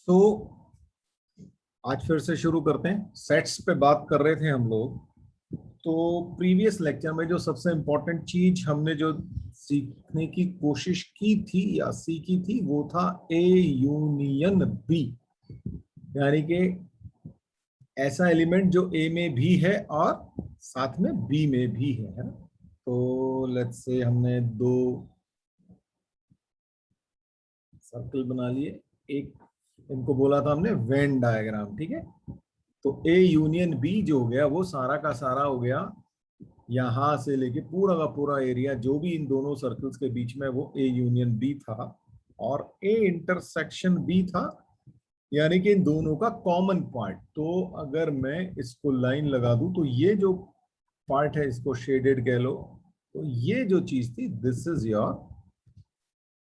तो आज फिर से शुरू करते हैं। सेट्स पे बात कर रहे थे हम लोग। तो प्रीवियस लेक्चर में जो सबसे इम्पोर्टेंट चीज हमने जो सीखने की कोशिश की थी या सीखी थी वो था ए यूनियन बी, यानी कि ऐसा एलिमेंट जो ए में भी है और साथ में बी में भी है ना। तो लेट्स से हमने दो सर्कल बना लिए, एक इनको बोला था हमने वेन डायग्राम, ठीक है। तो ए यूनियन बी जो हो गया वो सारा का सारा हो गया, यहां से लेके पूरा का पूरा एरिया जो भी इन दोनों सर्कल्स के बीच में वो ए यूनियन बी था, और ए इंटरसेक्शन बी था, यानी कि इन दोनों का कॉमन पार्ट। तो अगर मैं इसको लाइन लगा दूं तो ये जो पार्ट है इसको शेडेड कह लो, तो ये जो चीज थी this is your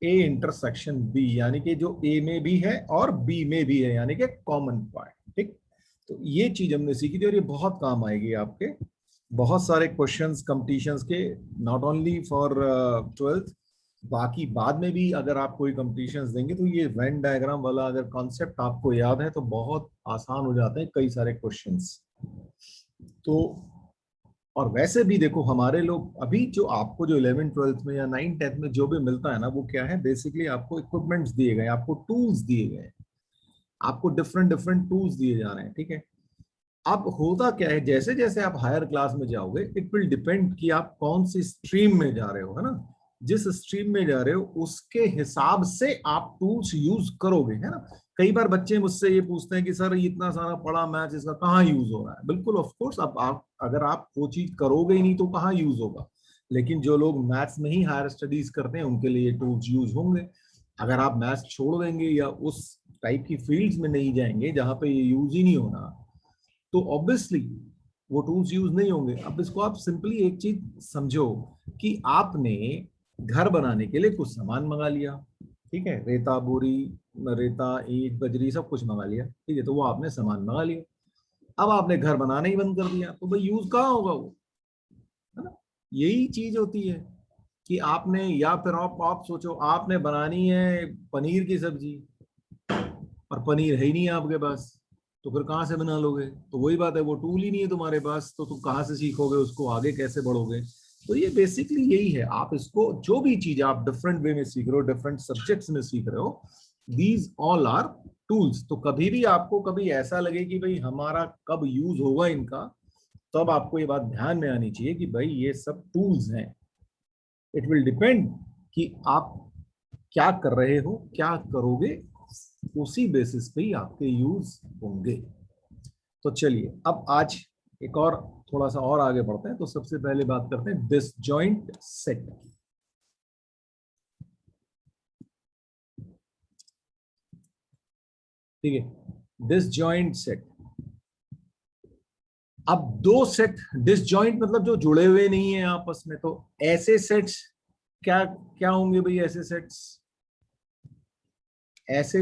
A intersection B, यानी कि जो ए में भी है और बी में भी है, यानी कि कॉमन पार्ट। ठीक, तो ये चीज हमने सीखी थी और ये बहुत काम आएगी आपके बहुत सारे क्वेश्चंस कंपटीशंस के, नॉट ओनली फॉर 12th, बाकी बाद में भी अगर आप कोई कंपटीशंस देंगे तो ये वेन डायग्राम वाला अगर कॉन्सेप्ट आपको याद है तो बहुत आसान हो जाते हैं कई सारे क्वेश्चंस। तो और वैसे भी देखो हमारे लोग अभी जो आपको जो 11th 12th में या 9th 10th में जो भी मिलता है ना, वो क्या है बेसिकली आपको इक्विपमेंट्स दिए गए, आपको टूल्स दिए गए, आपको डिफरेंट डिफरेंट टूल्स दिए जा रहे हैं, ठीक है। अब होता क्या है, जैसे जैसे आप हायर क्लास में जाओगे इट विल डिपेंड कि आप कौन सी स्ट्रीम में जा रहे हो, है ना। जिस स्ट्रीम में जा रहे हो उसके हिसाब से आप टूल्स यूज करोगे, है ना। कई बार बच्चे मुझसे ये पूछते हैं कि सर इतना सारा पढ़ा मैथ्स, इसका कहाँ यूज हो रहा है। बिल्कुल ऑफ कोर्स, अब आप अगर आप वो चीज करोगे ही नहीं तो कहाँ यूज होगा। लेकिन जो लोग मैथ्स में ही हायर स्टडीज करते हैं उनके लिए टूल्स यूज होंगे। अगर आप मैथ्स छोड़ देंगे या उस टाइप की फील्ड्स में नहीं जाएंगे जहां पे ये यूज ही नहीं होना, तो ऑब्वियसली वो टूल्स यूज नहीं होंगे। अब इसको आप सिंपली एक चीज समझो कि आपने घर बनाने के लिए कुछ सामान मंगा लिया, ठीक है, रेता बोरी, रेता ईंट बजरी सब कुछ मंगा लिया, ठीक है, तो वो आपने सामान मंगा लिया। अब आपने घर बनाना ही बंद कर दिया तो भाई यूज कहाँ होगा वो, है ना। यही चीज होती है कि आपने, या फिर आप सोचो आपने बनानी है पनीर की सब्जी और पनीर है ही नहीं आपके पास, तो फिर कहाँ से बना लोगे। तो वही बात है, वो टूल ही नहीं है तुम्हारे पास तो तुम कहाँ से सीखोगे उसको, आगे कैसे बढ़ोगे। तो ये बेसिकली यही है, आप इसको जो भी चीज आप डिफरेंट वे में सीख रहे हो, डिफरेंट सब्जेक्ट्स में सीख रहे हो, दीज ऑल आर टूल्स। तो कभी भी आपको कभी ऐसा लगे कि भाई हमारा कब यूज होगा इनका, तब आपको ये बात ध्यान में आनी चाहिए कि भाई ये सब टूल्स हैं। इट विल डिपेंड कि आप क्या कर रहे हो, क्या करोगे, उसी बेसिस पे ही आपके यूज होंगे। तो चलिए अब आज एक और थोड़ा सा और आगे बढ़ते हैं। तो सबसे पहले बात करते हैं डिसजॉइंट सेट। ठीक है, डिसजॉइंट सेट। अब दो सेट, डिसजॉइंट मतलब जो जुड़े हुए नहीं है आपस में, तो ऐसे सेट्स क्या क्या होंगे भाई। ऐसे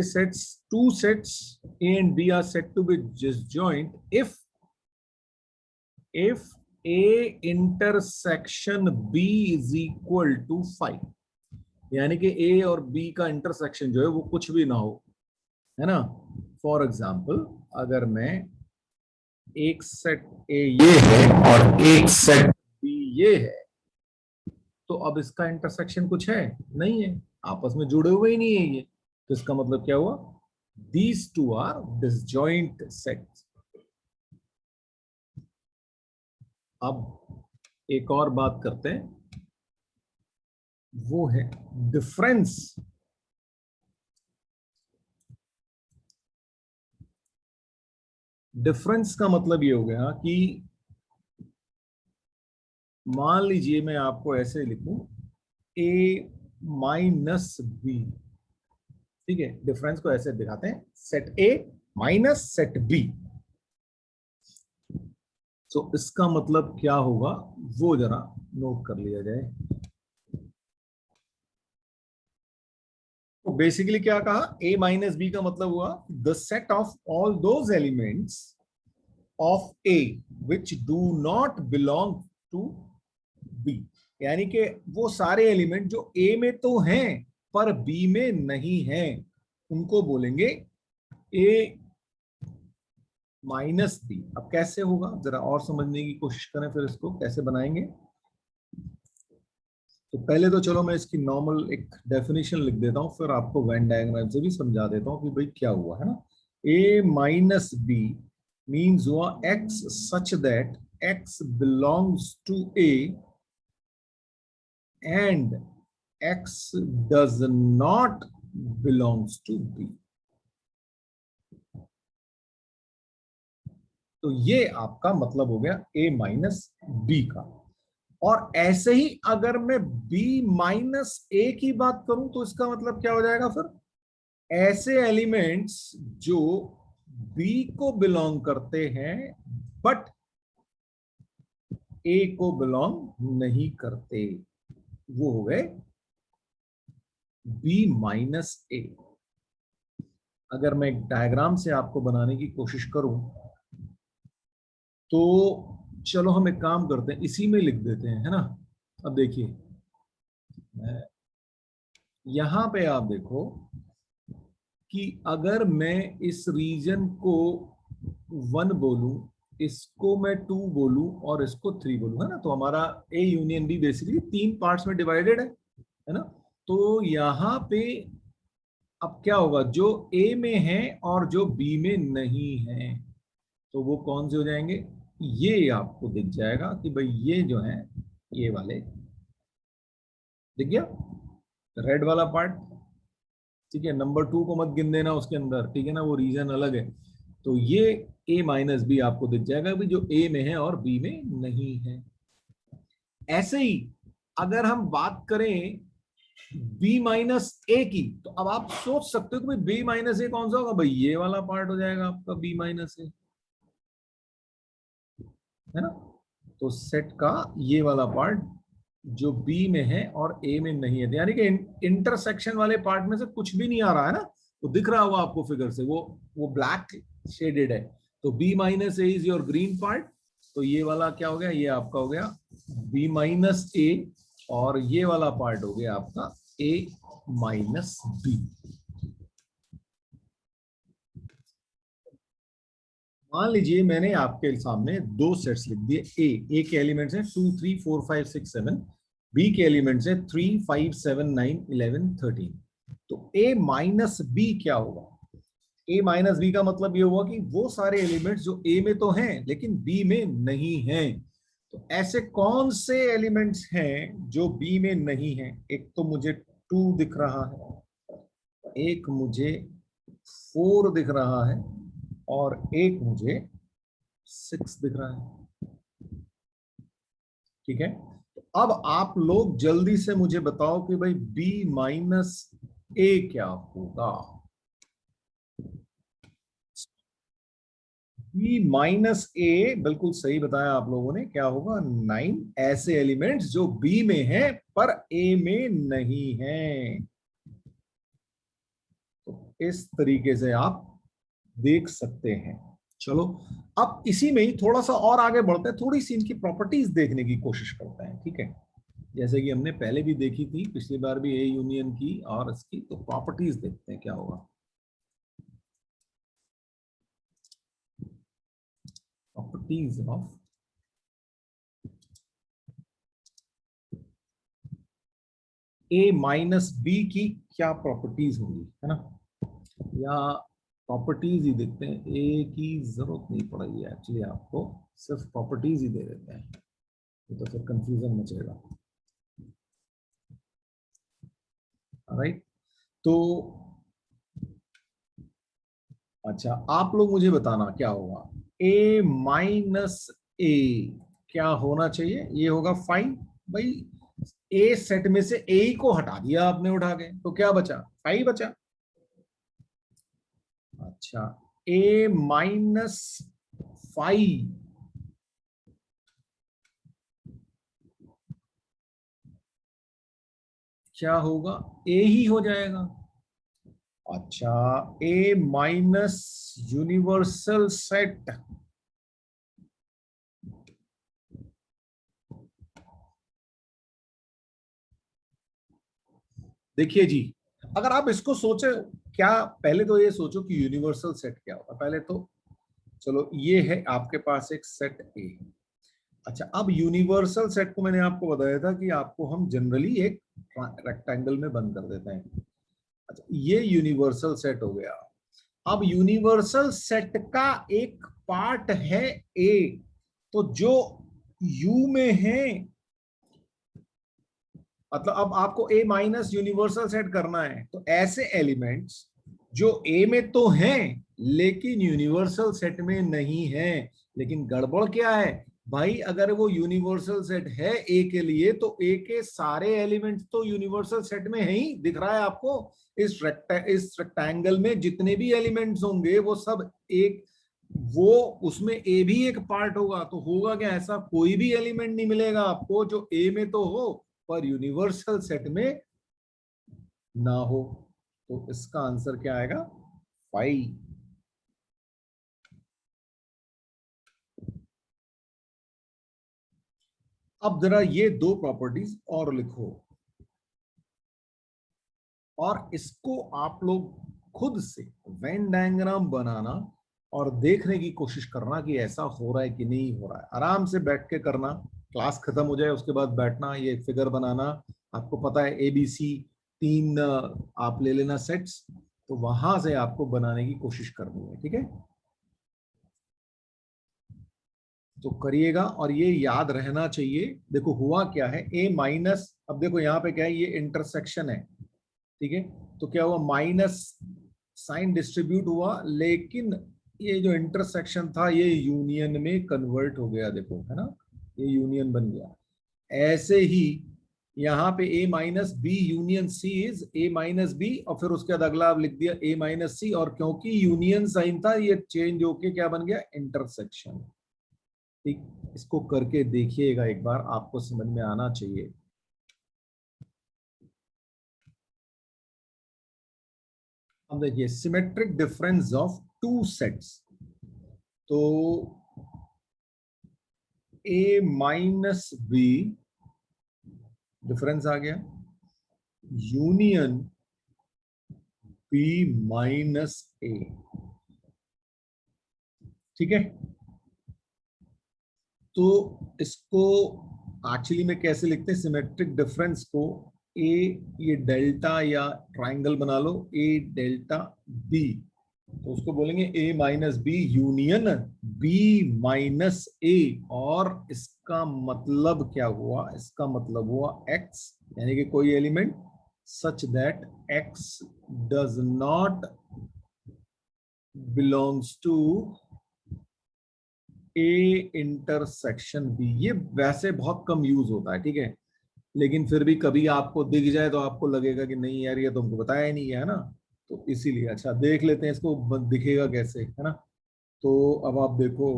sets, two sets A and B are said to be disjoint if A intersection B is equal to 5, यानी कि A और B का इंटरसेक्शन जो है वो कुछ भी ना हो, है ना। फॉर एग्जाम्पल अगर मैं एक सेट A ये है और एक सेट B ये है, तो अब इसका इंटरसेक्शन कुछ है नहीं है, आपस में जुड़े हुए ही नहीं है ये। तो इसका मतलब क्या हुआ, these two are disjoint sets. अब एक और बात करते हैं, वो है डिफरेंस। डिफरेंस का मतलब ये हो गया कि मान लीजिए मैं आपको ऐसे लिखूं A माइनस बी, ठीक है। डिफरेंस को ऐसे दिखाते हैं, set A minus set B। तो इसका मतलब क्या होगा वो जरा नोट कर लिया जाए। तो बेसिकली क्या कहा, A माइनस बी का मतलब हुआ the set of all those elements of A which do not belong to B, यानी कि वो सारे एलिमेंट जो A में तो हैं पर B में नहीं हैं, उनको बोलेंगे ए माइनस बी, अब कैसे होगा जरा और समझने की कोशिश करें, फिर इसको कैसे बनाएंगे। तो पहले तो चलो मैं इसकी नॉर्मल एक डेफिनेशन लिख देता हूं, फिर आपको वेन डायग्राम से भी समझा देता हूं कि भाई क्या हुआ है ना। ए माइनस बी मीन्स हुआ x such that x belongs to A and x does not belongs to B. तो ये आपका मतलब हो गया ए माइनस बी का। और ऐसे ही अगर मैं b माइनस ए की बात करूं तो इसका मतलब क्या हो जाएगा फिर, ऐसे एलिमेंट्स जो b को बिलोंग करते हैं बट a को बिलोंग नहीं करते, वो हो गए b माइनस ए। अगर मैं एक डायग्राम से आपको बनाने की कोशिश करूं तो चलो हम एक काम करते हैं, इसी में लिख देते हैं, है ना। अब देखिए यहां पे आप देखो कि अगर मैं इस रीजन को 1 बोलूं, इसको मैं 2 बोलूं और इसको 3 बोलूं, है ना, तो हमारा A union B basically 3 parts में डिवाइडेड है ना। तो यहां पे अब क्या होगा, जो ए में है और जो बी में नहीं है तो वो कौन से हो जाएंगे, ये आपको दिख जाएगा कि भाई ये जो है ये वाले, दिख गया रेड वाला पार्ट। ठीक है, नंबर 2 को मत गिन देना उसके अंदर, ठीक है ना, वो रीजन अलग है। तो ये a माइनस बी आपको दिख जाएगा भी, जो a में है और b में नहीं है। ऐसे ही अगर हम बात करें b माइनस ए की, तो अब आप सोच सकते हो कि भाई b माइनस ए कौन सा होगा, भाई ये वाला पार्ट हो जाएगा आपका b माइनस ए, है ना। तो सेट का ये वाला पार्ट जो बी में है और ए में नहीं है, यानी कि इंटरसेक्शन वाले पार्ट में से कुछ भी नहीं आ रहा है ना, वो दिख रहा होगा आपको फिगर से, वो ब्लैक शेडेड है। तो B minus A is your green part. तो ये वाला क्या हो गया, ये आपका हो गया बी माइनस ए, और ये वाला पार्ट हो गया आपका ए माइनस बी। मान लीजिए मैंने आपके सामने 2 सेट्स लिख दिए, ए के एलिमेंट्स हैं 2 3 4 5 6 7, बी के एलिमेंट्स हैं 3 5 7 9 11 13। तो ए माइनस बी क्या होगा, ए माइनस बी का मतलब ये हुआ कि वो सारे एलिमेंट्स जो ए में तो हैं लेकिन बी में नहीं हैं। तो ऐसे कौन से एलिमेंट्स हैं जो बी में नहीं हैं, एक तो मुझे 2 दिख रहा है, एक मुझे 4 दिख रहा है, और एक मुझे 6 दिख रहा है। ठीक है, तो अब आप लोग जल्दी से मुझे बताओ कि भाई b माइनस ए क्या होगा। b माइनस ए, बिल्कुल सही बताया आप लोगों ने, क्या होगा 9 ऐसे एलिमेंट्स जो b में हैं पर a में नहीं है। तो इस तरीके से आप देख सकते हैं। चलो अब इसी में ही थोड़ा सा और आगे बढ़ते हैं, थोड़ी सी इनकी प्रॉपर्टीज देखने की कोशिश करते हैं, ठीक है। जैसे कि हमने पहले भी देखी थी, पिछली बार भी ए यूनियन की और इसकी, तो प्रॉपर्टीज देखते हैं क्या होगा। Properties of A minus B की क्या प्रॉपर्टीज होंगी, है ना, या प्रॉपर्टीज ही देखते हैं। ए की जरूरत नहीं पड़ेगी एक्चुअली, आपको सिर्फ प्रॉपर्टीज ही दे देते हैं, तो फिर कंफ्यूजन मचेगा। राइट, तो अच्छा आप लोग मुझे बताना क्या होगा, ए माइनस ए क्या होना चाहिए, ये होगा 5। भाई ए सेट में से ए को हटा दिया आपने उठा के, तो क्या बचा, 5 बचा। अच्छा ए माइनस 5 क्या होगा, ए ही हो जाएगा। अच्छा ए माइनस यूनिवर्सल सेट, देखिए जी, अगर आप इसको सोचे, क्या पहले तो ये सोचो कि यूनिवर्सल सेट क्या होगा। पहले तो चलो ये है आपके पास एक सेट ए। अच्छा, अब यूनिवर्सल सेट को मैंने आपको बताया था कि आपको हम जनरली एक रेक्टेंगल में बंद कर देते हैं। अच्छा, ये यूनिवर्सल सेट हो गया। अब यूनिवर्सल सेट का एक पार्ट है ए, तो जो यू में है, मतलब अब आपको ए माइनस यूनिवर्सल सेट करना है, तो ऐसे एलिमेंट्स जो ए में तो हैं लेकिन यूनिवर्सल सेट में नहीं है। लेकिन गड़बड़ क्या है भाई, अगर वो यूनिवर्सल सेट है ए के लिए, तो ए के सारे एलिमेंट्स तो यूनिवर्सल सेट में है ही, दिख रहा है आपको। इस रेक्टेंगल में जितने भी एलिमेंट्स होंगे वो सब एक, वो उसमें ए भी एक पार्ट होगा। तो होगा क्या, ऐसा कोई भी एलिमेंट नहीं मिलेगा आपको जो ए में तो हो पर यूनिवर्सल सेट में ना हो। तो इसका आंसर क्या आएगा, 5। अब जरा ये दो प्रॉपर्टीज और लिखो, और इसको आप लोग खुद से वेन डायग्राम बनाना और देखने की कोशिश करना कि ऐसा हो रहा है कि नहीं हो रहा है। आराम से बैठ के करना, क्लास खत्म हो जाए उसके बाद बैठना, ये फिगर बनाना। आपको पता है ABC 3 आप ले लेना सेट्स, तो वहां से आपको बनाने की कोशिश करनी है, ठीक है। तो करिएगा, और ये याद रहना चाहिए। देखो हुआ क्या है, ए माइनस, अब देखो यहाँ पे क्या है, ये इंटरसेक्शन है, ठीक है। तो क्या हुआ, माइनस साइन डिस्ट्रीब्यूट हुआ, लेकिन ये जो इंटरसेक्शन था ये यूनियन में कन्वर्ट हो गया, देखो है ना, ये यूनियन बन गया। ऐसे ही यहाँ पे A minus B union C is A minus B, और फिर उसके बाद अगला आप लिख दिया ए माइनस सी, और क्योंकि यूनियन साइन था ये चेंज होके क्या बन गया, इंटरसेक्शन। ठीक, इसको करके देखिएगा एक बार, आपको समझ में आना चाहिए। अब देखिए, symmetric difference of two sets, तो ए माइनस बी डिफरेंस आ गया, यूनियन बी माइनस ए, ठीक है। तो इसको एक्चुअली में कैसे लिखते हैं, सिमेट्रिक डिफरेंस को, ए, ये डेल्टा या ट्राइंगल बना लो, ए डेल्टा बी, तो उसको बोलेंगे A minus B union B minus A. और इसका मतलब क्या हुआ, इसका मतलब हुआ एक्स, यानी कि कोई element such that x does not belongs to A intersection B. ये वैसे बहुत कम यूज होता है, ठीक है, लेकिन फिर भी कभी आपको दिख जाए तो आपको लगेगा कि नहीं यार ये तो हमको बताया ही नहीं है ना, तो इसीलिए। अच्छा देख लेते हैं इसको दिखेगा कैसे, है ना। तो अब आप देखो,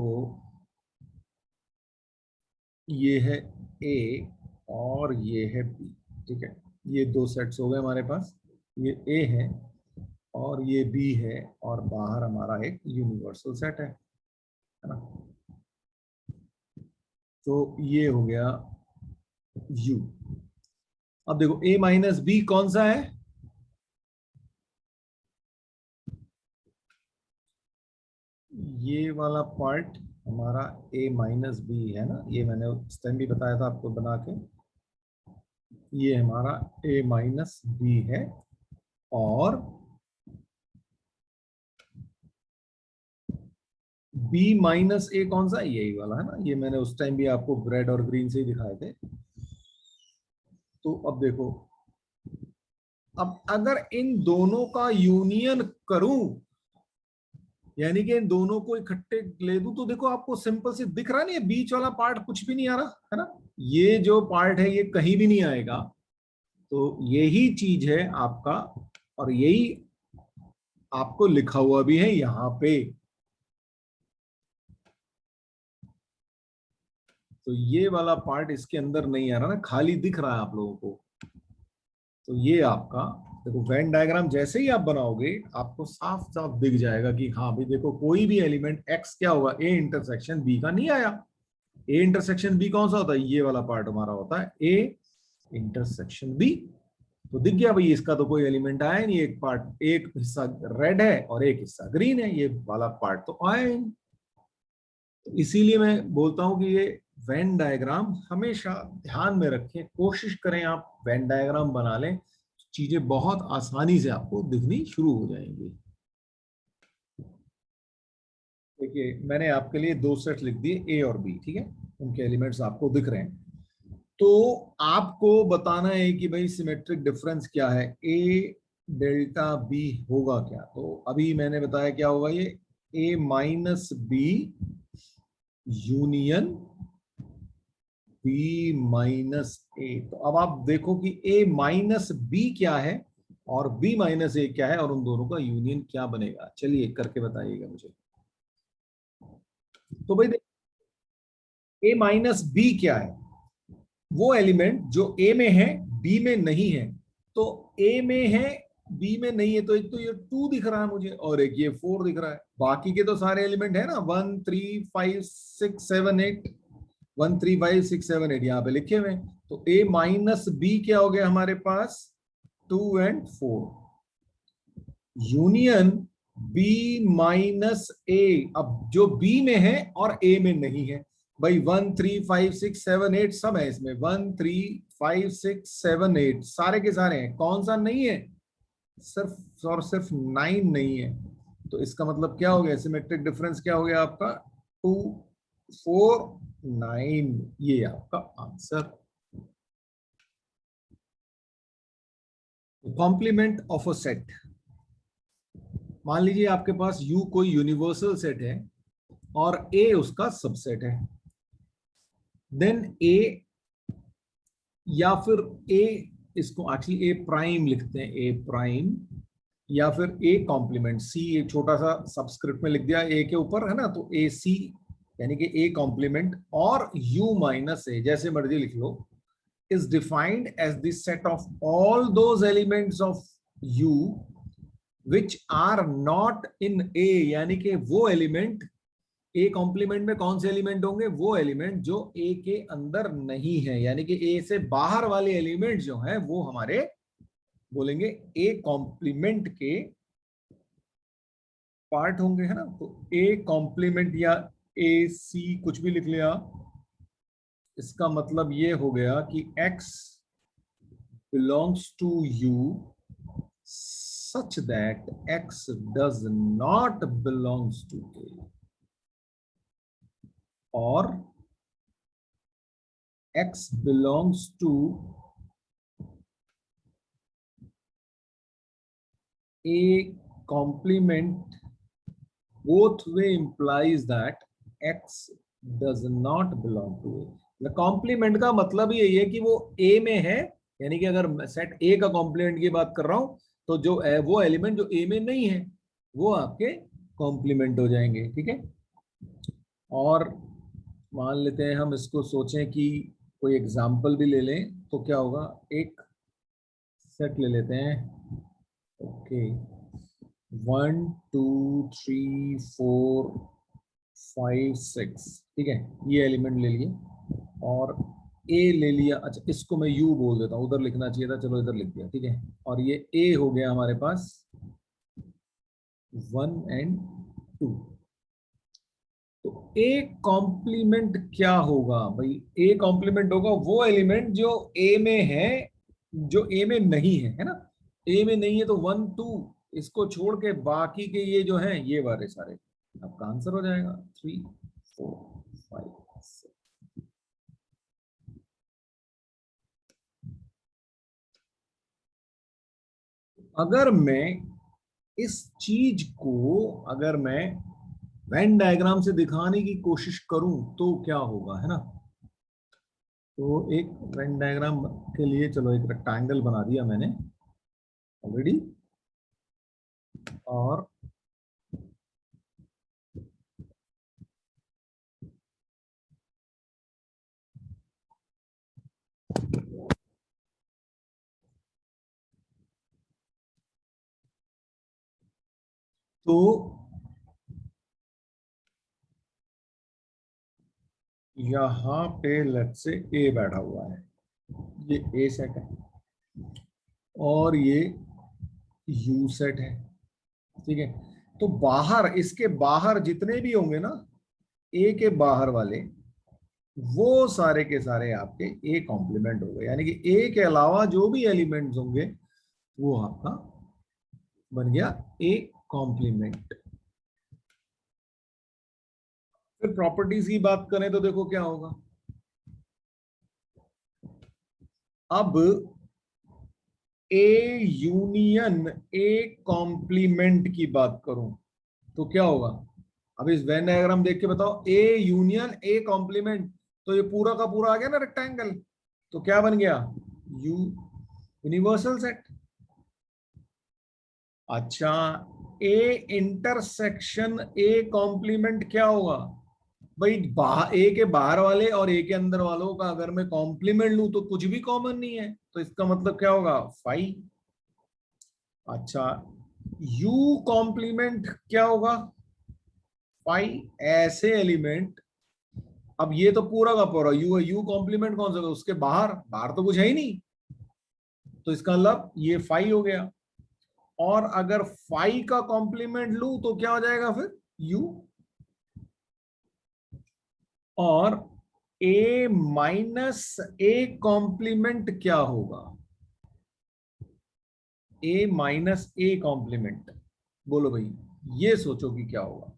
ये है ए और ये है बी, ठीक है। ये दो सेट्स हो गए हमारे पास, ये ए है और ये बी है, और बाहर हमारा एक यूनिवर्सल सेट है ना। तो ये हो गया यू। अब देखो ए माइनस बी कौन सा है, ये वाला पार्ट हमारा ए माइनस बी है ना, ये मैंने उस टाइम भी बताया था आपको बना के। ये हमारा ए माइनस बी है, और बी माइनस ए कौन सा है, यही वाला है ना, ये मैंने उस टाइम भी आपको रेड और ग्रीन से ही दिखाए थे। तो अब देखो, अब अगर इन दोनों का यूनियन करूं, यानी कि इन दोनों को इकट्ठे ले दूं, तो देखो आपको सिंपल से दिख रहा नहीं है, बीच वाला पार्ट कुछ भी नहीं आ रहा है ना, ये जो पार्ट है ये कहीं भी नहीं आएगा। तो यही चीज है आपका, और यही आपको लिखा हुआ भी है यहाँ पे। तो ये वाला पार्ट इसके अंदर नहीं आ रहा ना, खाली दिख रहा है आप लोगों को। तो ये आपका देखो वेन डायग्राम जैसे ही आप बनाओगे आपको साफ साफ दिख जाएगा कि हाँ भाई देखो, कोई भी एलिमेंट एक्स क्या होगा, ए इंटरसेक्शन बी का नहीं आया। ए इंटरसेक्शन बी कौन सा होता है, ये वाला पार्ट हमारा होता है ए इंटरसेक्शन बी। तो दिख गया भाई, इसका तो कोई एलिमेंट आया नहीं, एक पार्ट, एक हिस्सा रेड है और एक हिस्सा ग्रीन है, ये वाला पार्ट तो आया ही नहीं। तो इसीलिए मैं बोलता हूं कि ये वेन डायग्राम हमेशा ध्यान में रखें, कोशिश करें आप वेन डायग्राम बना लें, चीजें बहुत आसानी से आपको दिखनी शुरू हो जाएंगी। देखिए मैंने आपके लिए दो सेट लिख दिए, ए और बी, ठीक है, उनके एलिमेंट्स आपको दिख रहे हैं। तो आपको बताना है कि भाई सिमेट्रिक डिफरेंस क्या है, ए डेल्टा बी होगा क्या। तो अभी मैंने बताया क्या होगा, ये A minus B union B minus A. तो अब आप देखो कि ए माइनस बी क्या है और बी माइनस ए क्या है, और उन दोनों का यूनियन क्या बनेगा, चलिए करके बताइएगा मुझे। तो भाई ए माइनस बी क्या है, वो एलिमेंट जो ए में है बी में नहीं है। तो ए में है बी में नहीं है, तो एक तो ये 2 दिख रहा है मुझे और एक ये 4 दिख रहा है, बाकी के तो सारे एलिमेंट है ना, 1 3 5 6 7 8, 1 3 5 6 7 8 यहाँ पे लिखे हुए। तो ए माइनस बी क्या हो गया हमारे पास, 2 एंड 4 यूनियन बी माइनस ए। अब जो बी में है और ए में नहीं है, भाई 1 3 5 6 7 8 सब है इसमें, 1 3 5 6 7 8 सारे के सारे हैं, कौन सा नहीं है, सिर्फ और सिर्फ 9 नहीं है। तो इसका मतलब क्या हो गया, सिमेट्रिक डिफरेंस क्या हो गया आपका, 2 4 9, ये आपका answer. Complement of a set, मान लीजिए आपके पास U कोई यूनिवर्सल सेट है और A उसका सबसेट है, देन A या फिर A, इसको एक्चुअली A प्राइम लिखते हैं, A प्राइम या फिर A कॉम्प्लीमेंट, C एक छोटा सा सबस्क्रिप्ट में लिख दिया A के ऊपर, है ना, तो AC यानी कि A कॉम्प्लीमेंट और U माइनस A, जैसे मर्जी लिख लो, is defined as the set of all those elements of U which are not in A, यानी कि वो एलिमेंट ए कॉम्प्लीमेंट में कौन से एलिमेंट होंगे, वो एलिमेंट जो ए के अंदर नहीं है, यानी कि ए से बाहर वाले एलिमेंट जो हैं वो हमारे बोलेंगे ए कॉम्प्लीमेंट के पार्ट होंगे, है ना। तो ए कॉम्प्लीमेंट या ए सी कुछ भी लिख लिया, इसका मतलब ये हो गया कि x belongs to u such that x does not belongs to a, और x belongs to a complement both way implies that x does not belong to a। Complement का मतलब ही यही है कि वो a में है, यानी कि अगर सेट a का कॉम्प्लीमेंट की बात कर रहा हूं तो जो वो एलिमेंट जो a में नहीं है वो आपके कॉम्प्लीमेंट हो जाएंगे, ठीक है। और मान लेते हैं हम इसको सोचें कि कोई एग्जाम्पल भी ले लें तो क्या होगा, एक सेट ले लेते हैं, ओके 1 2 3 4 5 6, ठीक है, ये एलिमेंट ले लिए और ए ले लिया, अच्छा इसको मैं यू बोल देता हूँ, उधर लिखना चाहिए था, चलो इधर लिख दिया, ठीक है। और ये ए हो गया हमारे पास 1 एंड 2। तो ए कॉम्प्लीमेंट क्या होगा भाई, ए कॉम्प्लीमेंट होगा वो एलिमेंट जो ए में है, जो ए में नहीं है, है ना। ए में नहीं है तो 1 2 इसको छोड़ के बाकी के ये जो हैं ये वाले सारे आपका आंसर हो जाएगा, 3 4 5 6। अगर मैं इस चीज को, अगर मैं वेन डायग्राम से दिखाने की कोशिश करूं तो क्या होगा, है ना। तो एक वेन डायग्राम के लिए चलो एक रेक्टेंगल बना दिया मैंने ऑलरेडी, और तो यहां पे लेट्स से ए बैठा हुआ है, ये ए सेट है, और ये यू सेट है, ठीक है। तो बाहर, इसके बाहर जितने भी होंगे ना, ए के बाहर वाले, वो सारे के सारे आपके ए कॉम्प्लीमेंट हो गए, यानी कि ए के अलावा जो भी एलिमेंट्स होंगे वो आपका बन गया ए कॉम्प्लीमेंट। फिर प्रॉपर्टीज की बात करें तो देखो क्या होगा। अब ए यूनियन ए कॉम्प्लीमेंट की बात करूं तो क्या होगा। अब इस वेन डायग्राम देख के बताओ, ए यूनियन ए कॉम्प्लीमेंट, तो ये पूरा का पूरा आ गया ना रेक्टेंगल, तो क्या बन गया, यू यूनिवर्सल सेट। अच्छा, ए इंटरसेक्शन ए कॉम्प्लीमेंट क्या होगा भाई, ए के बाहर वाले और ए के अंदर वालों का अगर मैं कॉम्प्लीमेंट लूं तो कुछ भी कॉमन नहीं है, तो इसका मतलब क्या होगा, फाइव। अच्छा, यू कॉम्प्लीमेंट क्या होगा, फाइव ऐसे एलिमेंट। अब ये तो पूरा का पूरा यू है, यू कॉम्प्लीमेंट कौन सा, उसके बाहर, बाहर तो कुछ है ही नहीं, तो इसका मतलब ये फाइव हो गया। और अगर फाइव का कॉम्प्लीमेंट लूं तो क्या हो जाएगा फिर, यू। और ए माइनस ए कॉम्प्लीमेंट क्या होगा, ए माइनस ए कॉम्प्लीमेंट, बोलो भाई, ये सोचो कि क्या होगा।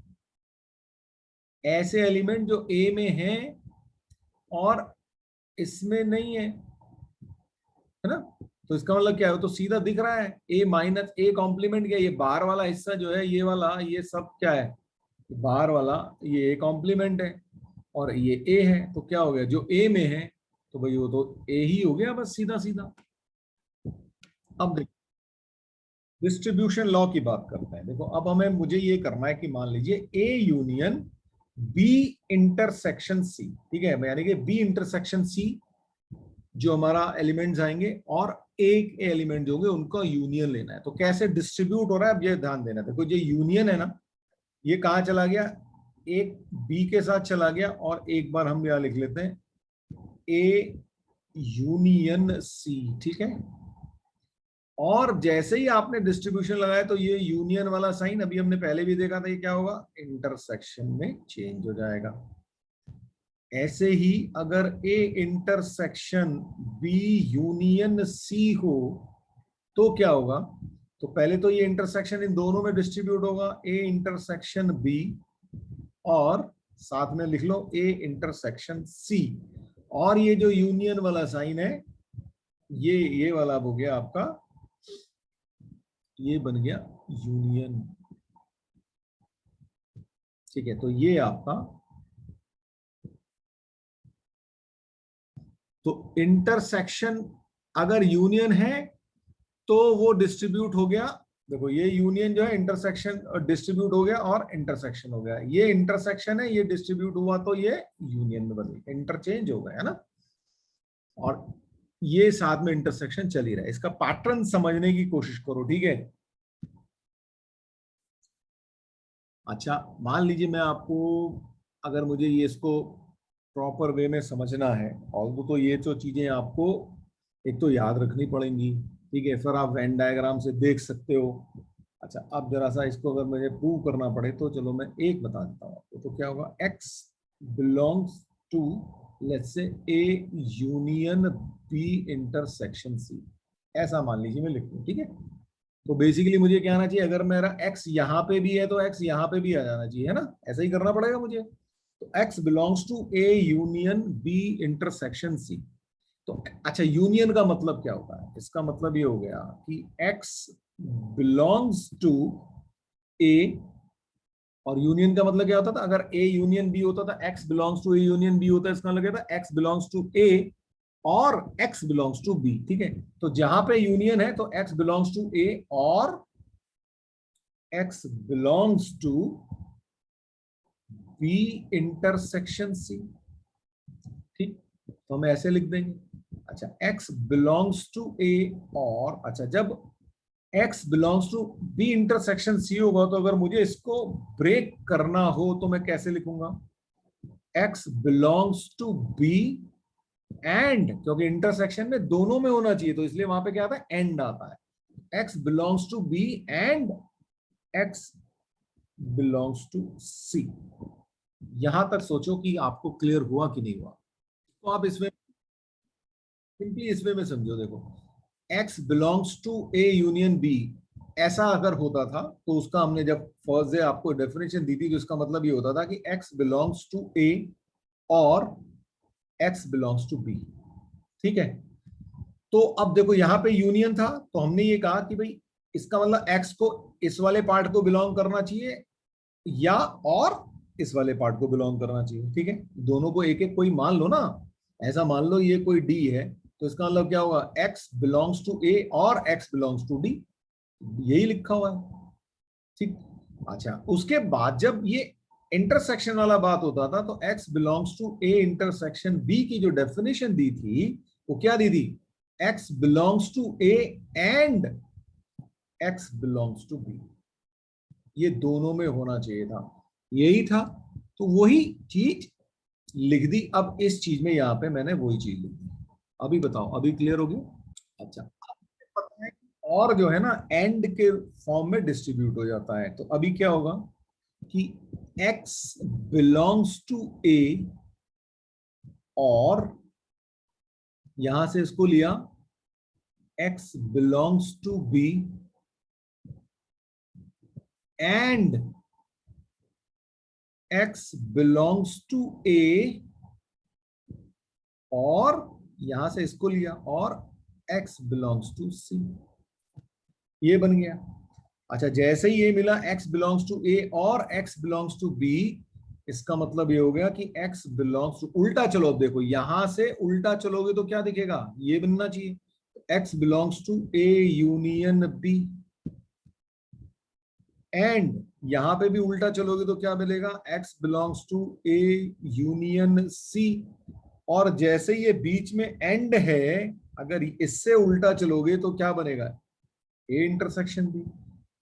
ऐसे एलिमेंट जो ए में हैं और इसमें नहीं है ना, तो इसका मतलब क्या है, तो सीधा दिख रहा है ए माइनस ए कॉम्प्लीमेंट क्या, ये बाहर वाला हिस्सा जो है, ये वाला, ये सब क्या है, बाहर वाला ये ए कॉम्प्लीमेंट है और ये ए है, तो क्या हो गया, जो ए में है तो भाई वो तो ए ही हो गया, बस सीधा सीधा। अब देखो डिस्ट्रीब्यूशन लॉ की बात करते हैं। देखो अब हमें, मुझे ये करना है कि मान लीजिए A union B intersection C, ठीक है, यानी कि बी इंटरसेक्शन सी जो हमारा एलिमेंट्स आएंगे और एक एलिमेंट जो होंगे उनका यूनियन लेना है। तो कैसे डिस्ट्रीब्यूट हो रहा है, अब ये ध्यान देना। देखो ये यूनियन है ना, ये कहाँ चला गया, एक बी के साथ चला गया, और एक बार हम यहां लिख लेते हैं ए यूनियन सी, ठीक है। और जैसे ही आपने डिस्ट्रीब्यूशन लगाया तो ये यूनियन वाला साइन, अभी हमने पहले भी देखा था, ये क्या होगा, इंटरसेक्शन में चेंज हो जाएगा। ऐसे ही अगर A intersection B union C हो तो क्या होगा, तो पहले तो ये इंटरसेक्शन इन दोनों में डिस्ट्रीब्यूट होगा, ए इंटरसेक्शन बी, और साथ में लिख लो ए इंटरसेक्शन सी। और ये जो यूनियन वाला साइन है, ये वाला हो गया आपका, ये बन गया यूनियन, ठीक है। तो ये आपका, तो इंटरसेक्शन अगर यूनियन है तो वो डिस्ट्रीब्यूट हो गया। देखो ये यूनियन जो है इंटरसेक्शन डिस्ट्रीब्यूट हो गया, और इंटरसेक्शन हो गया, ये इंटरसेक्शन है, ये डिस्ट्रीब्यूट हुआ तो ये यूनियन में बदल गया, इंटरचेंज हो गया, है ना। और ये साथ में इंटरसेक्शन चल ही रहा है, इसका पैटर्न समझने की कोशिश करो, ठीक है। अच्छा, मान लीजिए मैं आपको, अगर मुझे ये इसको प्रॉपर वे में समझना है, और तो ये जो चीजें आपको एक तो याद रखनी पड़ेंगी, ठीक है, फिर आप वेन डायग्राम से देख सकते हो। अच्छा, अब जरा सा इसको अगर मुझे प्रूव करना पड़े तो चलो मैं एक बता देता हूँ आपको, तो क्या होगा, x belongs to let's say a union b intersection c, ऐसा मान लीजिए मैं लिख दूं, ठीक है। तो बेसिकली मुझे क्या आना चाहिए, अगर मेरा x यहाँ पे भी है तो x यहाँ पे भी आ जाना चाहिए, है ना, ऐसा ही करना पड़ेगा मुझे। तो x belongs to a union b intersection c। तो अच्छा, यूनियन का मतलब क्या होता है, इसका मतलब ये हो गया कि x बिलोंग्स टू a, और यूनियन का मतलब क्या होता था, अगर a यूनियन b होता था, x belongs to a union b होता है, इसका मतलब क्या था, x बिलोंग्स टू a और x बिलोंग्स टू b, ठीक है। तो जहां पे यूनियन है तो x बिलोंग्स टू a और x belongs to b intersection c, ठीक। तो हम ऐसे लिख देंगे। अच्छा, x बिलोंग्स टू a, और अच्छा जब x belongs to b intersection c होगा, तो अगर मुझे इसको ब्रेक करना हो तो मैं कैसे लिखूंगा, x belongs to b and क्योंकि इंटरसेक्शन में दोनों में होना चाहिए तो इसलिए वहां पे क्या आता है, एंड आता है। X belongs to B and x belongs to C. यहां तक सोचो कि आपको क्लियर हुआ कि नहीं हुआ। तो आप इसमें सिंपली इसमें में समझो, देखो x belongs to A union B, ऐसा अगर होता था तो उसका हमने जब फर्स्ट डे आपको डेफिनेशन दी थी तो इसका मतलब ये होता था कि एक्स बिलोंग्स टू ए और एक्स बिलोंग्स टू बी। ठीक है, तो अब देखो यहां पे यूनियन था तो हमने ये कहा कि भाई इसका मतलब एक्स को इस वाले पार्ट को बिलोंग करना चाहिए या और इस वाले पार्ट को बिलोंग करना चाहिए। ठीक है, दोनों को एक एक कोई मान लो ना, ऐसा मान लो ये कोई डी है तो इसका मतलब क्या होगा, एक्स बिलोंग्स टू ए और एक्स बिलोंग्स टू डी, यही लिखा हुआ है। ठीक, अच्छा उसके बाद जब ये इंटरसेक्शन वाला बात होता था तो x belongs to A intersection B की जो डेफिनेशन दी थी वो क्या दी थी, x belongs to A and x belongs to B, ये दोनों में होना चाहिए था, यही था। तो वही चीज लिख दी। अब इस चीज में यहां पे मैंने वही चीज लिख दी। अभी बताओ, अभी क्लियर होगी। अच्छा, पता है और जो है ना एंड के फॉर्म में डिस्ट्रीब्यूट हो जाता है, तो अभी क्या होगा कि x बिलोंग्स टू ए और यहां से इसको लिया x belongs to B and x belongs to A और यहां से इसको लिया और x बिलोंग्स टू सी, ये बन गया। अच्छा जैसे ही ये मिला x बिलोंग्स टू ए और x बिलोंग्स टू बी, इसका मतलब ये हो गया कि x बिलोंग्स टू, उल्टा चलो अब देखो यहां से उल्टा चलोगे तो क्या दिखेगा, ये बनना चाहिए x belongs to A union B and यहां पे भी उल्टा चलोगे तो क्या मिलेगा, x belongs to A union C. और जैसे ये बीच में एंड है, अगर इससे उल्टा चलोगे तो क्या बनेगा, ए इंटरसेक्शन बी,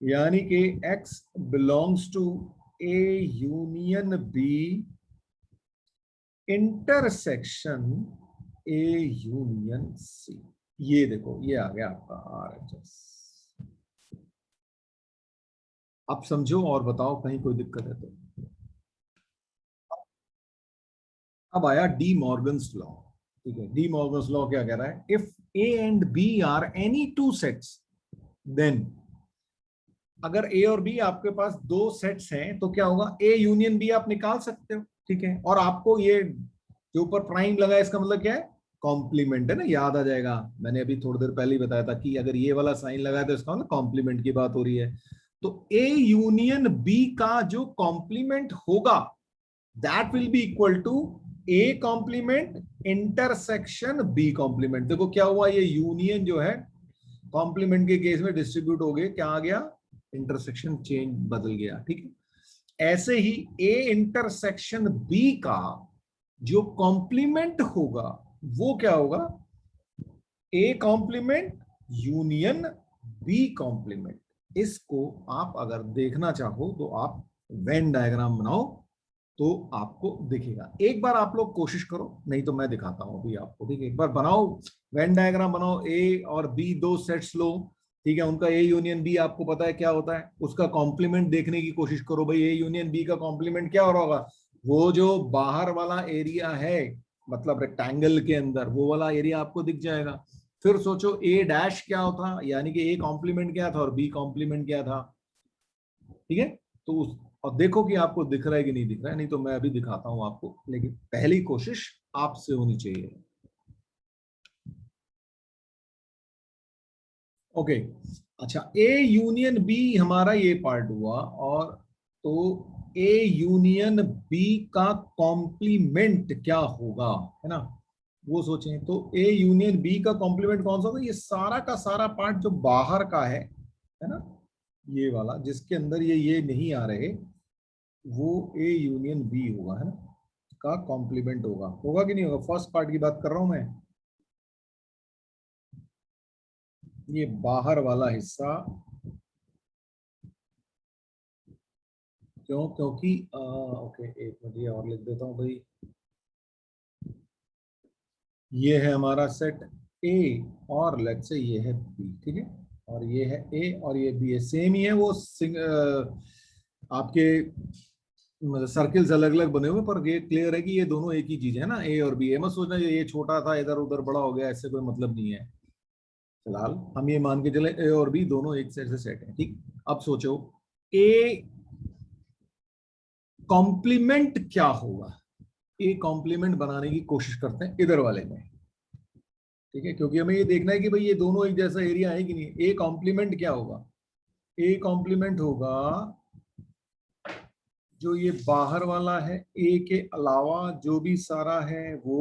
यानी कि x belongs to A union B intersection A union C. ये देखो ये आ गया आपका आर एच एस। आप समझो और बताओ कहीं कोई दिक्कत है तो। अब आया डी मॉर्गन्स लॉ। ठीक है, डी मॉर्गन्स लॉ क्या कह रहा है, if A and B are any two sets then, अगर ए और बी आपके पास दो सेट्स हैं तो क्या होगा, ए यूनियन बी आप निकाल सकते हो। ठीक है, और आपको ये जो ऊपर प्राइम लगा है इसका मतलब क्या है, कॉम्प्लीमेंट है ना, याद आ जाएगा, मैंने अभी थोड़ी देर पहले ही बताया था कि अगर ये वाला साइन लगा है तो इसका मतलब कॉम्प्लीमेंट की बात हो रही है। तो ए यूनियन बी का जो कॉम्प्लीमेंट होगा that will be equal to A complement intersection B complement. देखो क्या हुआ, ये यूनियन जो है कॉम्प्लीमेंट के केस में डिस्ट्रीब्यूट हो गए, क्या आ गया, इंटरसेक्शन चेंज बदल गया। ठीक है, ऐसे ही ए इंटरसेक्शन बी का जो कॉम्प्लीमेंट होगा वो क्या होगा, A complement union B complement. इसको आप अगर देखना चाहो तो आप वेन डायग्राम बनाओ तो आपको दिखेगा। एक बार आप लोग कोशिश करो, नहीं तो मैं दिखाता हूं अभी आपको। ठीक है, एक बार बनाओ, वेन डायग्राम बनाओ, ए और बी दो सेट्स लो। ठीक है, उनका ए यूनियन बी आपको पता है क्या होता है, उसका कॉम्प्लीमेंट देखने की कोशिश करो। भाई ए यूनियन बी का कॉम्प्लीमेंट क्या हो रहा होगा, वो जो बाहर वाला एरिया है, मतलब रेक्टेंगल के अंदर वो वाला एरिया आपको दिख जाएगा। फिर सोचो ए डैश क्या होता, यानी कि ए कॉम्प्लीमेंट क्या था और बी कॉम्प्लीमेंट क्या था। ठीक है, तो उस, और देखो कि आपको दिख रहा है कि नहीं दिख रहा है, नहीं तो मैं अभी दिखाता हूं आपको, लेकिन पहली कोशिश आपसे होनी चाहिए। ओके, अच्छा ए यूनियन बी हमारा ये पार्ट हुआ, और तो ए यूनियन बी का कॉम्प्लीमेंट क्या होगा, है ना, वो सोचें। तो ए यूनियन बी का कॉम्प्लीमेंट कौन सा होगा, ये सारा का सारा पार्ट जो बाहर का है ना, ये वाला जिसके अंदर ये नहीं आ रहे, वो ए यूनियन बी होगा, है ना, का कॉम्प्लीमेंट होगा, होगा कि नहीं होगा, फर्स्ट पार्ट की बात कर रहा हूं मैं, ये बाहर वाला हिस्सा। क्यों, क्योंकि ओके एक मिनट ये और लिख देता हूँ भाई, ये है हमारा सेट ए और लेट्स से ये है बी, ठीक है, और ये है ए और ये बी है, सेम ही है वो आपके मतलब सर्किल्स अलग अलग बने हुए, पर ये क्लियर है कि ये दोनों एक ही चीज है ना, ए और बी। ये मत सोचना ये छोटा था इधर उधर बड़ा हो गया, ऐसे कोई मतलब नहीं है। फिलहाल हम ये मान के चले ए और बी दोनों एक सेट से सेट है, ठीक। अब सोचो ए कॉम्प्लीमेंट क्या होगा, ए कॉम्प्लीमेंट बनाने की कोशिश करते हैं इधर वाले में, ठीक है, क्योंकि हमें ये देखना है कि भाई ये दोनों एक जैसा एरिया है कि नहीं। ए कॉम्प्लीमेंट क्या होगा, ए कॉम्प्लीमेंट होगा जो ये बाहर वाला है ए के अलावा जो भी सारा है वो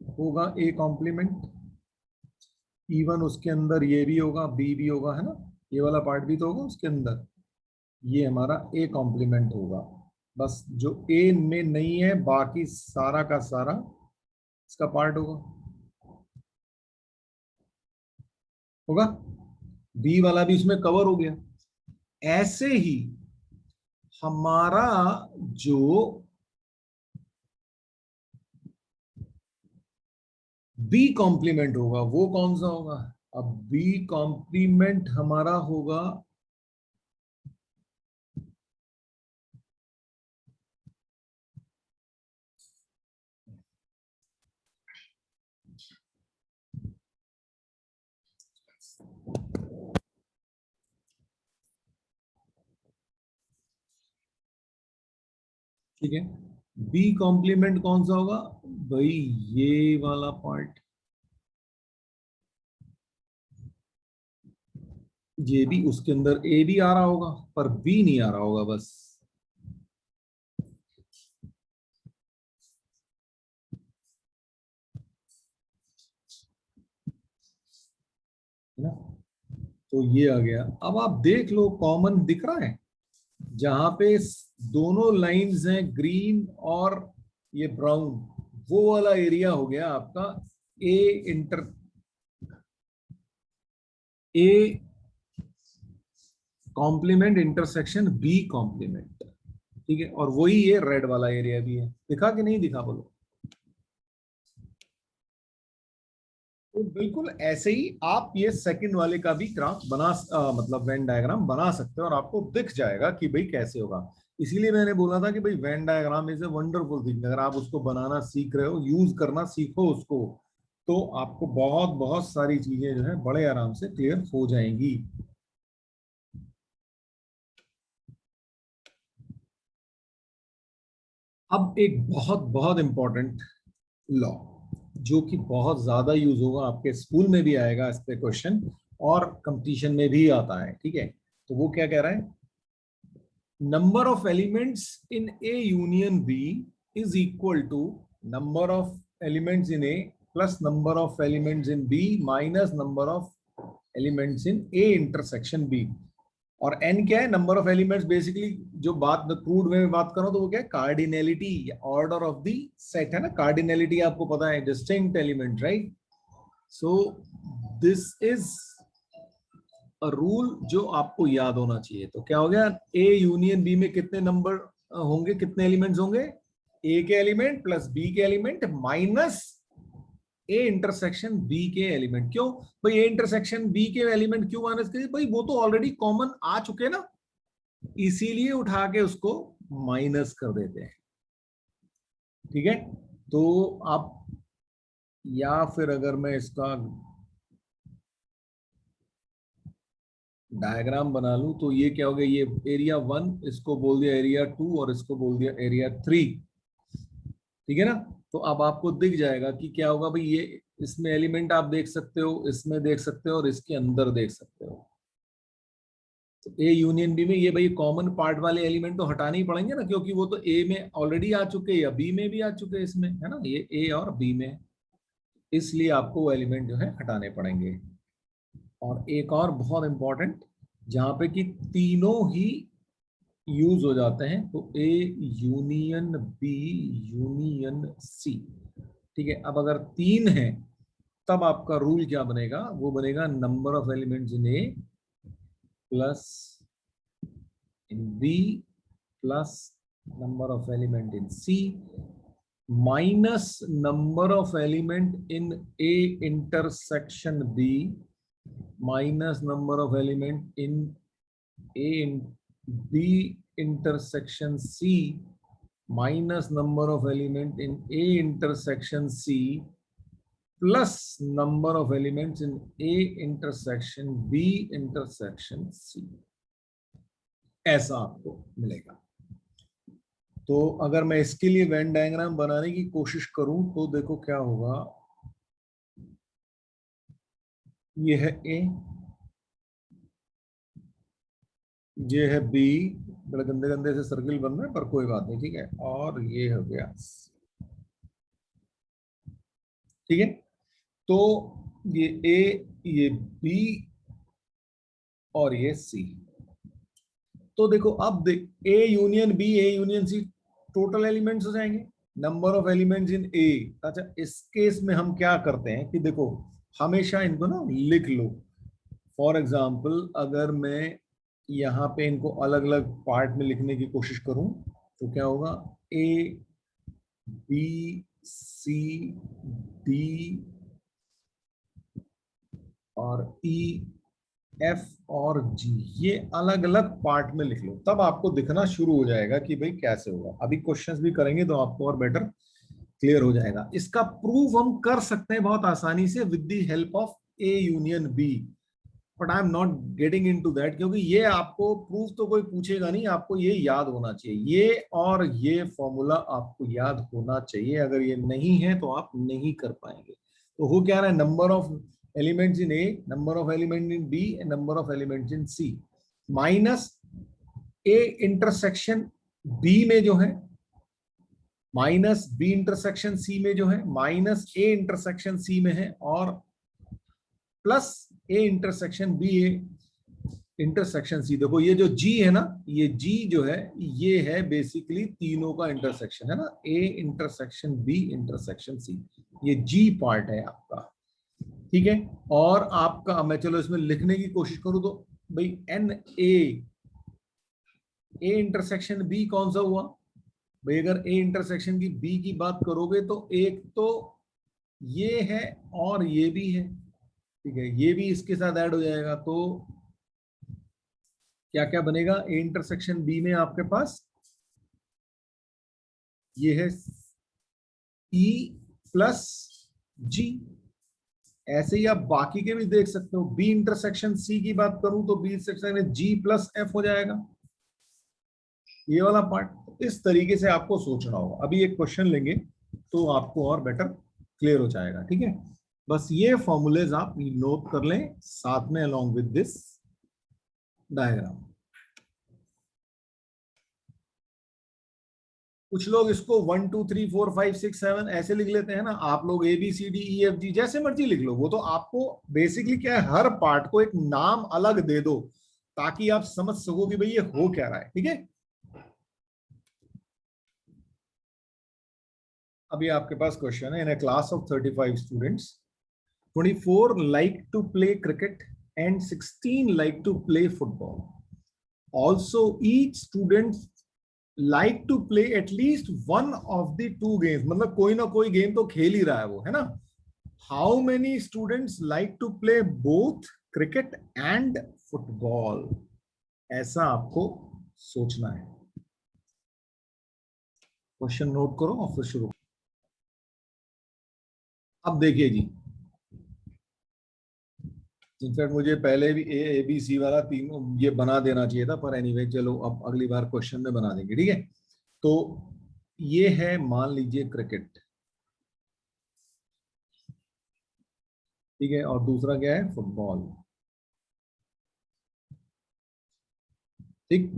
होगा ए कॉम्प्लीमेंट। इवन उसके अंदर ये भी होगा बी भी होगा, है ना, ये वाला पार्ट भी तो होगा उसके अंदर, ये हमारा ए कॉम्प्लीमेंट होगा। बस जो ए में नहीं है बाकी सारा का सारा इसका पार्ट होगा। बी वाला भी इसमें कवर हो गया। ऐसे ही हमारा जो बी कॉम्प्लीमेंट होगा वो कौन सा होगा। अब बी कॉम्प्लीमेंट हमारा होगा ठीक है, बी कॉम्प्लीमेंट कौन सा होगा भाई, ये वाला पार्ट, ये भी उसके अंदर ए भी आ रहा होगा पर बी नहीं आ रहा होगा बस, है ना। तो ये आ गया। अब आप देख लो कॉमन दिख रहा है, जहां पे दोनों लाइंस हैं ग्रीन और ये ब्राउन, वो वाला एरिया हो गया आपका A inter A complement intersection B complement, ठीक है, और वही ये रेड वाला एरिया भी है। दिखा कि नहीं दिखा बोलो। तो बिल्कुल ऐसे ही आप ये सेकंड वाले का भी ग्राफ बना मतलब वेन डायग्राम बना सकते हो और आपको दिख जाएगा कि भाई कैसे होगा। इसीलिए मैंने बोला था कि भाई Venn diagram is a wonderful thing, अगर आप उसको बनाना सीख रहे हो, यूज करना सीखो उसको, तो आपको बहुत बहुत सारी चीजें जो है बड़े आराम से क्लियर हो जाएंगी। अब एक बहुत बहुत इंपॉर्टेंट लॉ जो कि बहुत ज्यादा यूज होगा, आपके स्कूल में भी आएगा इस पे क्वेश्चन और कंपटीशन में भी आता है, ठीक है। तो वो क्या कह रहा है, number of elements in A union B is equal to number of elements in A plus number of elements in B minus number of elements in A intersection B। और n क्या है, नंबर ऑफ एलिमेंट्स। बेसिकली जो बात crude way में बात करो तो वो क्या है, cardinality, order of the set, है ना। कार्डिनलिटी आपको पता है, distinct element, right. So this is rule जो आपको याद होना चाहिए। तो क्या हो गया, ए यूनियन बी में कितने नंबर होंगे, कितने एलिमेंट्स होंगे, ए के एलिमेंट प्लस बी के element minus A intersection B के एलिमेंट। क्यों भाई ए इंटरसेक्शन बी के एलिमेंट क्यों माइनस करिए भाई, वो तो ऑलरेडी कॉमन आ चुके ना, इसीलिए उठा के उसको माइनस कर देते हैं, ठीक है। तो आप, या फिर अगर मैं इसका डायग्राम बना लूं तो ये क्या हो गया, ये एरिया 1 इसको बोल दिया एरिया 2 और इसको बोल दिया एरिया 3, ठीक है ना। तो अब आपको दिख जाएगा कि क्या होगा भाई, ये इसमें एलिमेंट आप देख सकते हो, इसमें देख सकते हो और इसके अंदर देख सकते हो। तो ए यूनियन बी में ये भाई कॉमन पार्ट वाले एलिमेंट तो हटाने ही पड़ेंगे ना, क्योंकि वो तो ए में ऑलरेडी आ चुके हैं या बी में भी आ चुके हैं इसमें, है ना, ये ए और बी में, इसलिए आपको वो एलिमेंट जो है हटाने पड़ेंगे। और एक और बहुत इंपॉर्टेंट, जहां पे कि तीनों ही यूज हो जाते हैं, तो A union B union C, ठीक है। अब अगर तीन है तब आपका रूल क्या बनेगा, वो बनेगा number of elements in A plus in B plus number of element in C minus number of element in A intersection B minus number of element in A B intersection C minus number of element in A intersection C plus number of elements in A intersection B intersection C, ऐसा आपको मिलेगा। तो अगर मैं इसके लिए Venn diagram बनाने की कोशिश करूं तो देखो क्या होगा, ये है ए, ये है बी, बड़े गंदे गंदे से सर्किल बन रहे हैं पर कोई बात नहीं, ठीक है, और ये हो गया, ठीक है। तो ये ए, ये बी और ये सी। तो देखो अब देख, A union B, A union C, total elements हो जाएंगे, number of elements in A. अच्छा, इस केस में हम क्या करते हैं कि देखो हमेशा इनको ना लिख लो। फॉर एग्जाम्पल अगर मैं यहाँ पे इनको अलग अलग पार्ट में लिखने की कोशिश करूं तो क्या होगा, ए बी सी डी और ई एफ और जी, ये अलग अलग पार्ट में लिख लो, तब आपको दिखना शुरू हो जाएगा कि भाई कैसे होगा। अभी क्वेश्चंस भी करेंगे तो आपको और बेटर क्लियर हो जाएगा। इसका प्रूफ हम कर सकते हैं बहुत आसानी से with the help of A union B, but I am not getting into that, क्योंकि ये आपको प्रूफ तो कोई पूछेगा नहीं, आपको ये याद होना चाहिए, ये और ये फॉर्मूला आपको याद होना चाहिए। अगर ये नहीं है तो आप नहीं कर पाएंगे। तो हो क्या रहा है, number of elements in A, number of element in B and number of elements in C, minus A intersection B में जो है, माइनस बी इंटरसेक्शन सी में जो है, माइनस ए इंटरसेक्शन सी में है, और plus A intersection B A intersection C. देखो ये जो जी है ना, ये जी जो है ये है बेसिकली तीनों का इंटरसेक्शन है ना, A intersection B intersection C, ये जी पार्ट है आपका, ठीक है। और आपका मैं चलो इसमें लिखने की कोशिश करूं तो भाई एन ए इंटरसेक्शन बी कौन सा हुआ भाई, अगर ए इंटरसेक्शन की बी की बात करोगे तो एक तो ये है और ये भी है, ठीक है, ये भी इसके साथ ऐड हो जाएगा। तो क्या क्या बनेगा, ए इंटरसेक्शन बी में आपके पास ये है ई प्लस जी, ऐसे ही आप बाकी के भी देख सकते हो। बी इंटरसेक्शन सी की बात करूं तो बी इंटरसेक्शन में जी प्लस एफ हो जाएगा, ये वाला पार्ट। इस तरीके से आपको सोचना होगा। अभी एक क्वेश्चन लेंगे तो आपको और बेटर क्लियर हो जाएगा, ठीक है। बस ये फॉर्मूलेज आप नोट कर लें साथ में अलोंग विद दिस डायग्राम। कुछ लोग इसको 1 2 3 4 5 6 7 ऐसे लिख लेते हैं ना, आप लोग A B C D E F G जैसे मर्जी लिख लो, वो तो आपको बेसिकली क्या है, हर पार्ट को एक नाम अलग दे दो ताकि आप समझ सको कि भाई ये हो क्या रहा है, ठीक है। अभी आपके पास क्वेश्चन है, in a class of 35 students 24 like to play cricket and 16 like to play football. Also, each student like to play at least one of the two games. मतलब कोई ना कोई गेम तो खेल ही रहा है वो, है ना। How many students like to play both cricket and football? ऐसा आपको सोचना है। क्वेश्चन नोट करो और फिर शुरू। अब देखिए जी, इनफैक्ट मुझे पहले भी ए बी सी वाला तीनों ये बना देना चाहिए था, पर एनीवे चलो अब अगली बार क्वेश्चन में बना देंगे, ठीक है। तो ये है मान लीजिए क्रिकेट, ठीक है, और दूसरा क्या है, फुटबॉल, ठीक।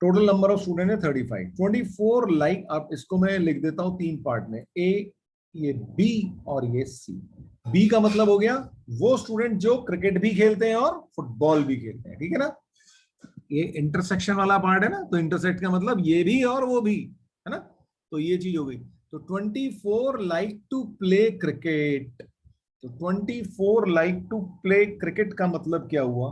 टोटल नंबर ऑफ स्टूडेंट है 35, 24 लाइक। अब इसको मैं लिख देता हूं तीन पार्ट में, ए, ये बी और ये सी। बी का मतलब हो गया वो स्टूडेंट जो क्रिकेट भी खेलते हैं और फुटबॉल भी खेलते हैं, ठीक है ना। ये इंटरसेक्शन वाला पार्ट है ना, तो इंटरसेक्ट का मतलब ये भी और वो भी, है ना। तो ये चीज हो गई। तो 24 लाइक टू प्ले क्रिकेट, तो 24 लाइक टू प्ले क्रिकेट का मतलब क्या हुआ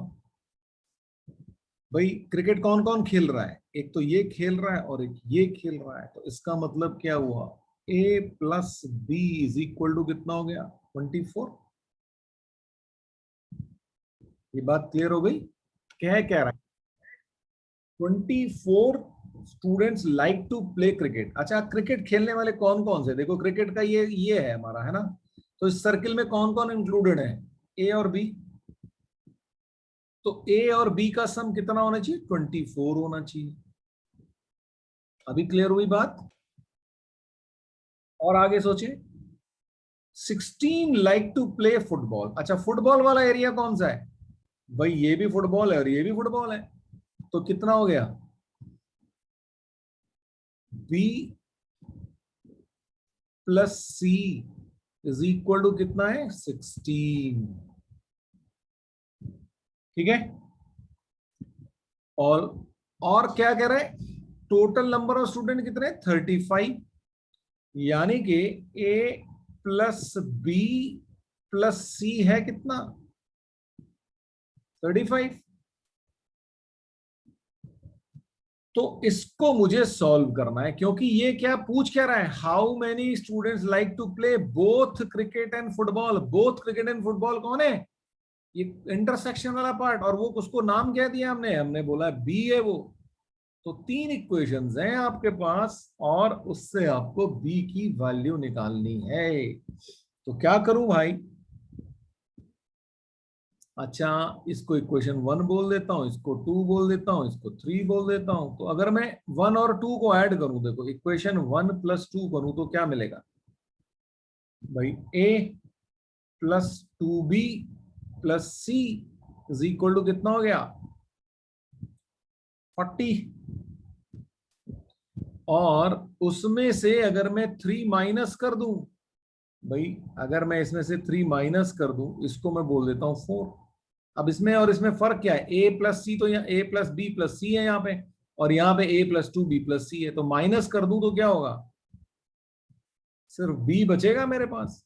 भाई, क्रिकेट कौन कौन खेल रहा है, एक तो ये खेल रहा है और एक ये खेल रहा है, तो इसका मतलब क्या हुआ, A plus B is equal to कितना हो गया 24। ये बात क्लियर हो गई? क्या कह रहा है 24 students like to play cricket. अच्छा, क्रिकेट खेलने वाले कौन कौन से, देखो क्रिकेट का ये है हमारा, है ना। तो इस सर्किल में कौन कौन इंक्लूडेड है, ए और बी। तो ए और बी का सम कितना होना चाहिए 24 होना चाहिए। अभी क्लियर हुई बात? और आगे सोचिए 16 लाइक टू प्ले फुटबॉल। अच्छा, फुटबॉल वाला एरिया कौन सा है भाई, ये भी फुटबॉल है और ये भी फुटबॉल है। तो कितना हो गया B plus C is equal to कितना है 16। ठीक है। और क्या कह रहे हैं, टोटल नंबर ऑफ स्टूडेंट कितने 35, यानी कि ए प्लस बी प्लस सी है कितना 35। तो इसको मुझे सॉल्व करना है, क्योंकि ये क्या पूछ क्या रहा है, how many students like to play both cricket and football. Both cricket and football कौन है, ये इंटरसेक्शन वाला पार्ट, और वो उसको नाम क्या दिया हमने, हमने बोला बी है वो। तो 3 इक्वेशंस हैं आपके पास और उससे आपको बी की वैल्यू निकालनी है। तो क्या करूं भाई, अच्छा इसको इक्वेशन 1 बोल देता हूं, इसको 2 बोल देता हूं, इसको 3 बोल देता हूं। तो अगर मैं 1 और 2 को ऐड करूं, देखो इक्वेशन 1 प्लस 2 करूं तो क्या मिलेगा भाई, A plus 2b plus C is equal to कितना हो गया 40। और उसमें से अगर मैं 3 माइनस कर दूं भाई, अगर मैं इसमें से 3 माइनस कर दूं, इसको मैं बोल देता हूं 4। अब इसमें और इसमें फर्क क्या है, ए प्लस सी, तो यहाँ ए प्लस बी प्लस सी है यहाँ पे, और यहाँ पे ए प्लस 2 बी प्लस सी है। तो माइनस कर दूं तो क्या होगा, सिर्फ बी बचेगा मेरे पास।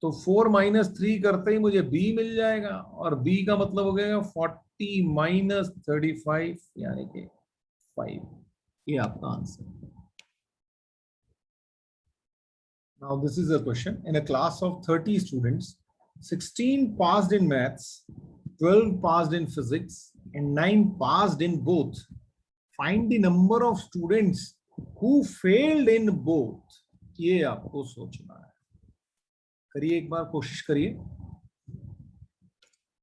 तो 4 माइनस 3 करते ही मुझे बी मिल जाएगा, और बी का मतलब हो गया 40 माइनस 35 यानी कि 5। ये आपका answer. Now this is a question. In a class of 30 students, 16 passed in maths, 12 passed in physics, and 9 passed in both. Find the number of students who failed in both. ये आपको सोचना है, करिए एक बार कोशिश करिए।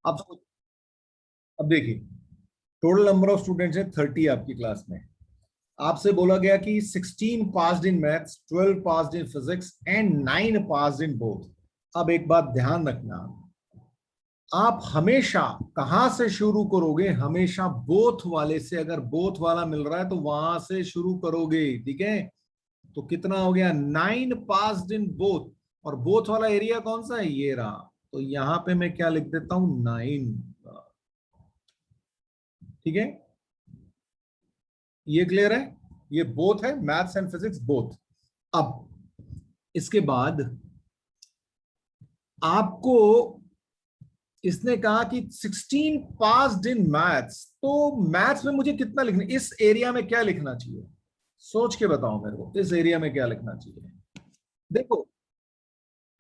अब देखिए टोटल नंबर ऑफ स्टूडेंट्स है 30 आपकी क्लास में। आपसे बोला गया कि 16 passed in maths, 12 passed in physics and 9 passed in both. अब एक बात ध्यान रखना, आप हमेशा कहां से शुरू करोगे, हमेशा बोथ वाले से। अगर बोथ वाला मिल रहा है तो वहां से शुरू करोगे, ठीक है। तो कितना हो गया 9 पास्ड इन बोथ, और बोथ वाला एरिया कौन सा है, ये रहा। तो यहां पे मैं क्या लिख देता हूं 9, ठीक है। ये क्लियर है, ये बोथ है, मैथ्स एंड फिजिक्स बोथ। अब इसके बाद आपको इसने कहा कि 16 पास्ड इन मैथ्स, तो मैथ्स में मुझे कितना लिखना, इस एरिया में क्या लिखना चाहिए, सोच के बताओ मेरे को, इस एरिया में क्या लिखना चाहिए। देखो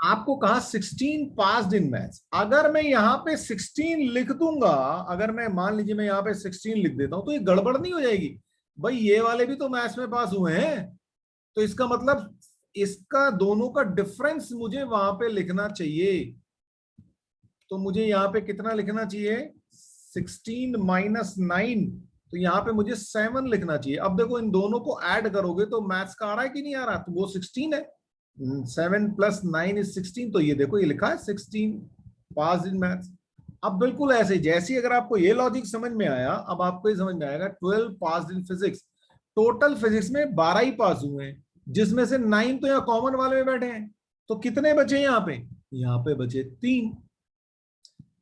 आपको कहा 16 पास्ड इन मैथ्स, अगर मैं यहां पे 16 लिख दूंगा, अगर मैं मान लीजिए मैं यहां पे 16 लिख देता हूं, तो ये गड़बड़ नहीं हो जाएगी भाई, ये वाले भी तो मैथ्स में पास हुए हैं। तो इसका मतलब इसका दोनों का डिफरेंस मुझे वहां पे लिखना चाहिए। तो मुझे यहाँ पे कितना लिखना चाहिए 16 माइनस 9, तो यहाँ पे मुझे 7 लिखना चाहिए। अब देखो इन दोनों को ऐड करोगे तो मैथ्स का आ रहा है कि नहीं आ रहा, तो वो 16 है, 7 प्लस 9 इज 16। तो ये देखो ये लिखा है 16 पास इन मैथ्स। अब बिल्कुल ऐसे जैसे अगर आपको ये लॉजिक समझ में आया, अब आपको ये समझ में आएगा 12 पास इन फिजिक्स। टोटल फिजिक्स में 12 ही पास हुए हैं, जिसमें से 9 तो यहाँ कॉमन वाले में बैठे हैं। तो कितने बचे यहाँ पे बचे 3।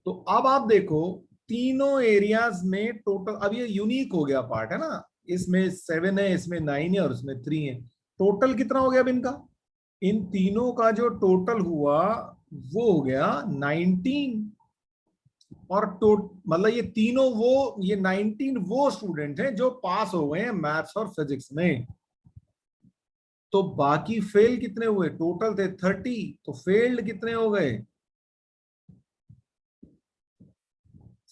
तो अब आप देखो तीनों एरियाज में टोटल, अब ये यूनिक हो गया पार्ट है ना, इसमें 7 है, इसमें 9 है और इसमें 3 है। टोटल कितना हो गया अब इनका, इन तीनों का जो टोटल हुआ वो हो गया 19। और मतलब ये तीनों वो, ये 19 वो स्टूडेंट हैं जो पास हो गए हैं मैथ्स और फिजिक्स में। तो बाकी फेल कितने हुए, टोटल थे 30, तो फेल्ड कितने हो गए,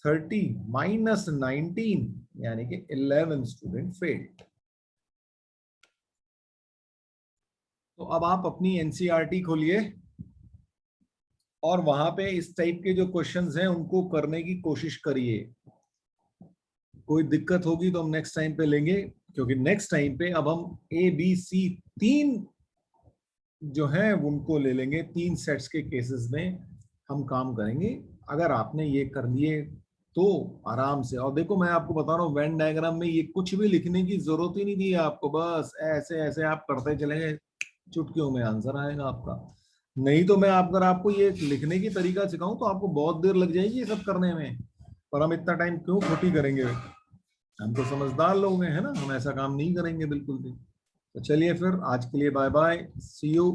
30 माइनस 19, यानी कि 11 स्टूडेंट फेल्ड। तो अब आप अपनी एनसीईआरटी खोलिए और वहां पे इस टाइप के जो क्वेश्चंस हैं उनको करने की कोशिश करिए। कोई दिक्कत होगी तो हम नेक्स्ट टाइम पे लेंगे, क्योंकि नेक्स्ट टाइम पे अब हम ए बी सी 3 जो है उनको ले लेंगे, 3 सेट्स के केसेस में हम काम करेंगे। अगर आपने ये कर लिए तो आराम से, और देखो मैं आपको बता रहा हूँ वेन डायग्राम में ये कुछ भी लिखने की जरूरत ही नहीं थी आपको, बस ऐसे ऐसे आप करते चलेंगे, चुटकियों में आंसर आएगा आपका। नहीं तो मैं अगर आपको ये लिखने की तरीका सिखाऊं तो आपको बहुत देर लग जाएगी ये सब करने में, पर हम इतना टाइम क्यों खोटी करेंगे, हम तो समझदार लोग हैं, है ना, हम ऐसा काम नहीं करेंगे बिल्कुल भी। तो चलिए फिर आज के लिए बाय बाय, सी यू।